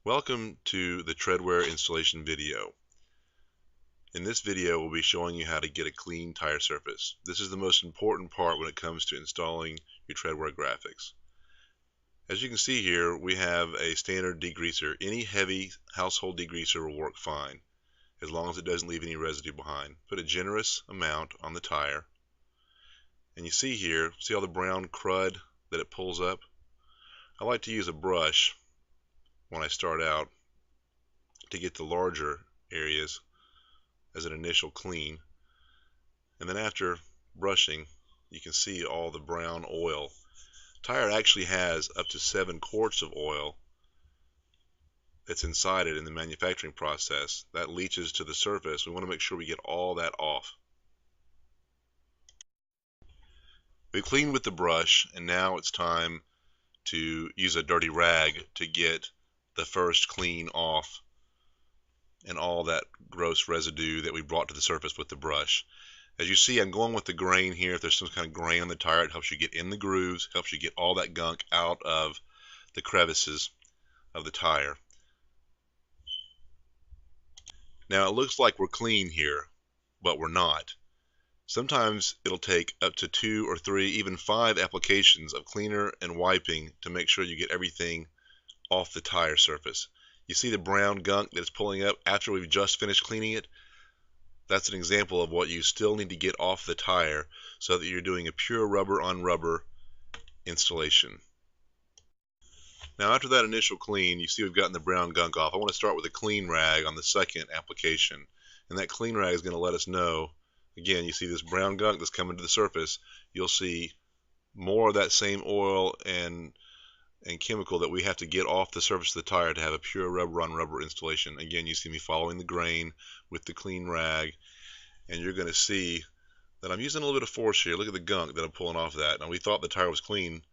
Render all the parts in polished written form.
Welcome to the Treadwear installation video. In this video, we'll be showing you how to get a clean tire surface. This is the most important part when it comes to installing your Treadwear graphics. As you can see here, we have a standard degreaser. Any heavy household degreaser will work fine, as long as it doesn't leave any residue behind. Put a generous amount on the tire. And you see here, see all the brown crud that it pulls up? I like to use a brush when I start out to get the larger areas as an initial clean, and then after brushing you can see all the brown oil. Tire actually has up to 7 quarts of oil that's inside it in the manufacturing process that leaches to the surface. We want to make sure we get all that off. We cleaned with the brush, and now it's time to use a dirty rag to get the first clean off and all that gross residue that we brought to the surface with the brush. As you see, I'm going with the grain here. If there's some kind of grain on the tire, it helps you get in the grooves, helps you get all that gunk out of the crevices of the tire. Now it looks like we're clean here, but we're not. Sometimes it'll take up to 2 or 3, even 5 applications of cleaner and wiping to make sure you get everything off the tire surface. You see the brown gunk that's pulling up after we've just finished cleaning it? That's an example of what you still need to get off the tire so that you're doing a pure rubber on rubber installation. Now after that initial clean, you see we've gotten the brown gunk off. I want to start with a clean rag on the second application, and that clean rag is going to let us know. Again, you see this brown gunk that's coming to the surface. You'll see more of that same oil and chemical that we have to get off the surface of the tire to have a pure rubber on rubber installation. Again, you see me following the grain with the clean rag, and you're going to see that I'm using a little bit of force here. Look at the gunk that I'm pulling off of that. Now, we thought the tire was clean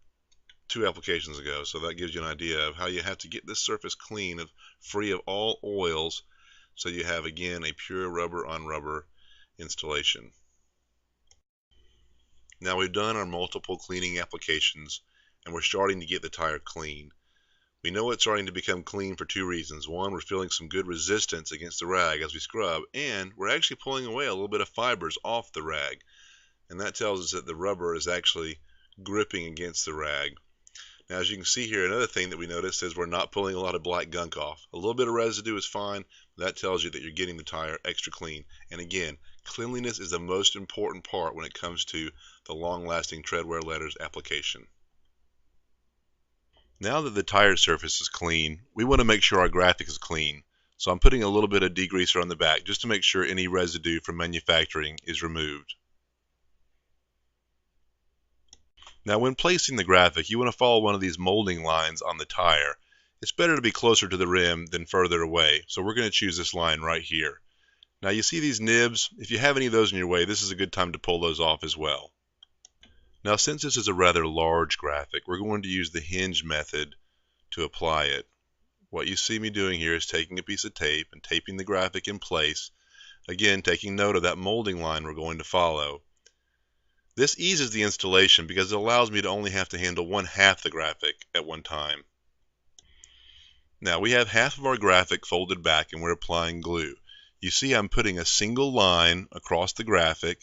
2 applications ago, so that gives you an idea of how you have to get this surface clean, free of all oils, so you have, again, a pure rubber on rubber installation. Now we've done our multiple cleaning applications, and we're starting to get the tire clean. We know it's starting to become clean for 2 reasons. One, we're feeling some good resistance against the rag as we scrub, and we're actually pulling away a little bit of fibers off the rag, and that tells us that the rubber is actually gripping against the rag. Now, as you can see here, another thing that we notice is we're not pulling a lot of black gunk off. A little bit of residue is fine. That tells you that you're getting the tire extra clean. And again, cleanliness is the most important part when it comes to the long-lasting Treadwear letters application. Now that the tire surface is clean, we want to make sure our graphic is clean. So I'm putting a little bit of degreaser on the back just to make sure any residue from manufacturing is removed. Now when placing the graphic, you want to follow one of these molding lines on the tire. It's better to be closer to the rim than further away, so we're going to choose this line right here. Now you see these nibs? If you have any of those in your way, this is a good time to pull those off as well. Now since this is a rather large graphic, we're going to use the hinge method to apply it. What you see me doing here is taking a piece of tape and taping the graphic in place. Again, taking note of that molding line we're going to follow. This eases the installation because it allows me to only have to handle 1/2 the graphic at one time. Now we have half of our graphic folded back and we're applying glue. You see I'm putting a single line across the graphic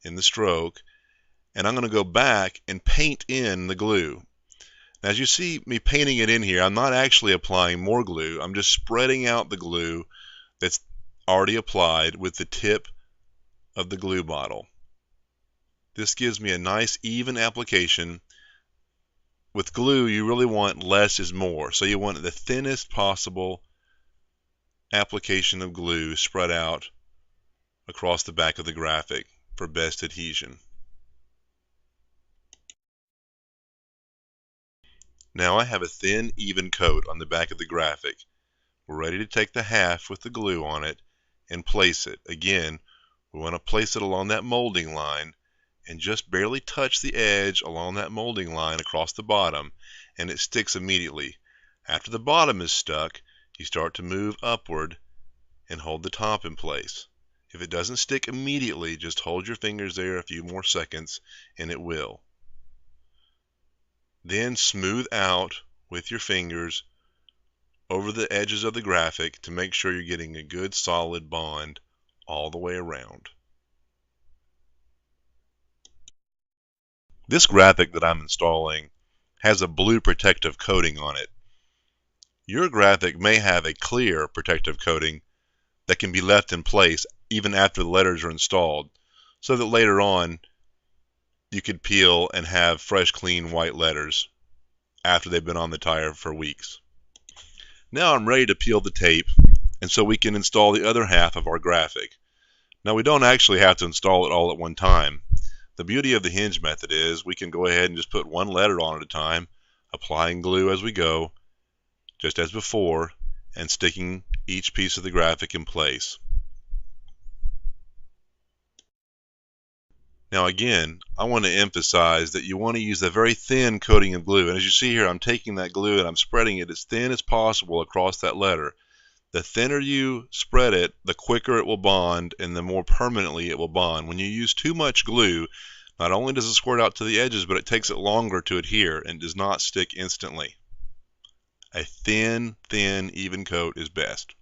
in the stroke, and I'm going to go back and paint in the glue. Now as you see me painting it in here, I'm not actually applying more glue. I'm just spreading out the glue that's already applied with the tip of the glue bottle. This gives me a nice even application. With glue, you really want less is more. So you want the thinnest possible application of glue spread out across the back of the graphic for best adhesion. Now I have a thin, even coat on the back of the graphic. We're ready to take the half with the glue on it and place it. Again, we want to place it along that molding line and just barely touch the edge along that molding line across the bottom, and it sticks immediately. After the bottom is stuck, you start to move upward and hold the top in place. If it doesn't stick immediately, just hold your fingers there a few more seconds and it will. Then smooth out with your fingers over the edges of the graphic to make sure you're getting a good solid bond all the way around. This graphic that I'm installing has a blue protective coating on it. Your graphic may have a clear protective coating that can be left in place even after the letters are installed, so that later on you could peel and have fresh, clean white letters after they've been on the tire for weeks. Now I'm ready to peel the tape, and so we can install the other half of our graphic. Now we don't actually have to install it all at one time. The beauty of the hinge method is we can go ahead and just put one letter on at a time, applying glue as we go, just as before, and sticking each piece of the graphic in place. Now again, I want to emphasize that you want to use a very thin coating of glue, and as you see here, I'm taking that glue and I'm spreading it as thin as possible across that letter. The thinner you spread it, the quicker it will bond and the more permanently it will bond. When you use too much glue, not only does it squirt out to the edges, but it takes it longer to adhere and does not stick instantly. A thin, even coat is best.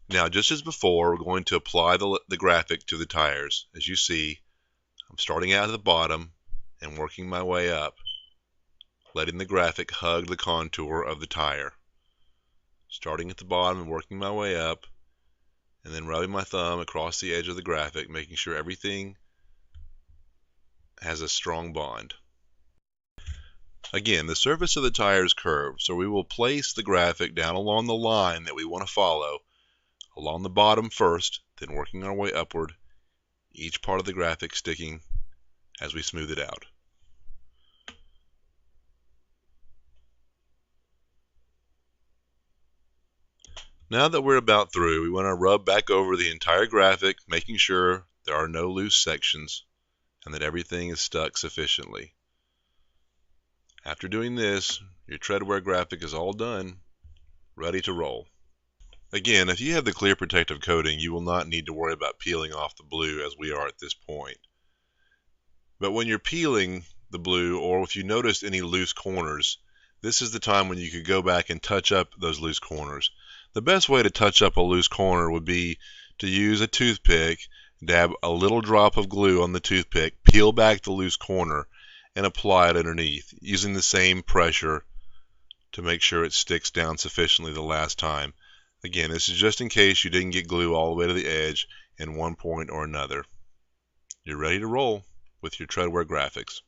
Now, just as before, we're going to apply the graphic to the tires. As you see, I'm starting out at the bottom and working my way up, letting the graphic hug the contour of the tire. Starting at the bottom and working my way up, and then rubbing my thumb across the edge of the graphic, making sure everything has a strong bond. Again, the surface of the tire is curved, so we will place the graphic down along the line that we want to follow, along the bottom first, then working our way upward, each part of the graphic sticking as we smooth it out. Now that we're about through, we want to rub back over the entire graphic, making sure there are no loose sections and that everything is stuck sufficiently. After doing this, your treadwear graphic is all done, ready to roll. Again, if you have the clear protective coating, you will not need to worry about peeling off the blue as we are at this point. But when you're peeling the blue, or if you notice any loose corners, this is the time when you could go back and touch up those loose corners. The best way to touch up a loose corner would be to use a toothpick, dab a little drop of glue on the toothpick, peel back the loose corner, and apply it underneath, using the same pressure to make sure it sticks down sufficiently the last time. Again, this is just in case you didn't get glue all the way to the edge in one point or another. You're ready to roll with your treadwear graphics.